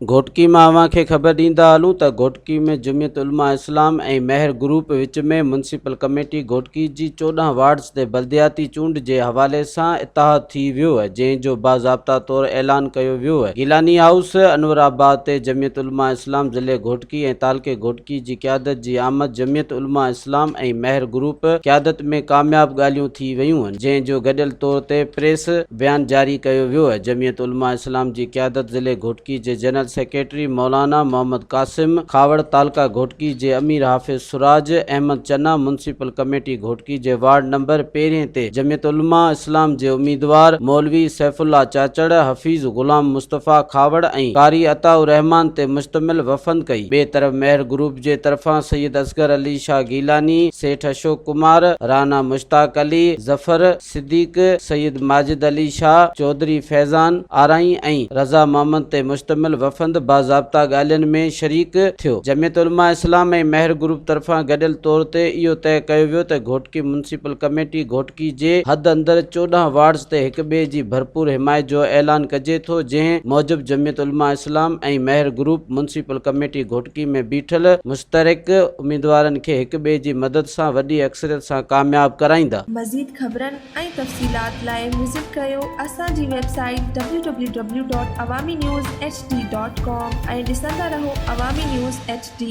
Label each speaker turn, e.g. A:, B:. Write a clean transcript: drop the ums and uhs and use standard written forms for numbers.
A: घोटकी में अवां खे ख़बर ॾींदा हलूं त घोटकी में जमियत उलमा इस्लाम ऐं महर ग्रुप विच में म्यूनिसिपल कमेटी घोटकी जी 14 वार्ड्स ते बल्दियाती चूंड जे हवाले सां इतिहाद थी वियो आहे, जंहिं जो बाज़ाब्ता तौर ऐलान कयो वियो आहे। गिलानी हाउस अनवराबाद ते जमियत उलमा इस्लाम ज़िले घोटकी ऐं तालके घोटकी जी क़यादत जी आमद जमियत उलमा इस्लाम ऐं महर ग्रुप क़यादत में कामयाब ॻाल्हियूं थी वियूं आहिनि, जंहिं जो गॾियल तौर ते प्रेस बयान जारी कयो वियो आहे। जमियत उलमा इस्लाम जी क़यादत ज़िले घोटकी जे जनरल सेक्रेटरी मौलाना मोहम्मद कासिम खावड़, तालका घोटकी जे अमीर हाफिज सुराज अहमद चन्ना, म्यूनिसिपल कमेटी घोटकी जे वार्ड नंबर 13 ते जमियत उलमा इस्लाम जे उम्मीदवार मौलवी सैफुल्ला चाचड़, हफीज गुलाम मुस्तफ़ा खावड़ ऐं कारी अताउर रहमान ते मुश्तमिल वफ़द कई। ॿिए तरफ़ महर ग्रुप जे तरफ़ां सैयद असगर अली शाह गीलानी, सेठ अशोक कुमार, राना मुश्ताक अली, जफर सिद्दीक, सैयद माजिद अली शाह, चौधरी फैज़ान आराई ऐं रज़ा मोहम्मद ते मुश्तमिल वफ़द बाज़ाब्ता ॻाल्हियुनि में शरीक थियो। जमियत उलमा इस्लाम ऐं महर ग्रुप तरफ़ां गॾियल तौर ते इहो तय कयो वियो त घोटकी म्यूनिसिपल कमेटी घोटकी जे हद अंदरि 14 वार्ड्स ते हिक ॿिए जी भरपूर हिमायत जो ऐलान कजे थो, जंहिं मूजिब जमियत उलमा इस्लाम ऐं महर ग्रुप म्यूनिसिपल कमेटी घोटकी में बीठल मुश्तरक उम्मीदवारनि खे हिक ॿिए जी मदद सां वॾी अक्सरियत सां कामयाब कराईंदा।
B: मज़ीद ख़बरनि ऐं तफ़सीलात लाइ विज़िट कयो असांजी वेबसाइट www.awamiNewsHD.com ऐं ॾिसंदा रहो अवामी न्यूज़ HD।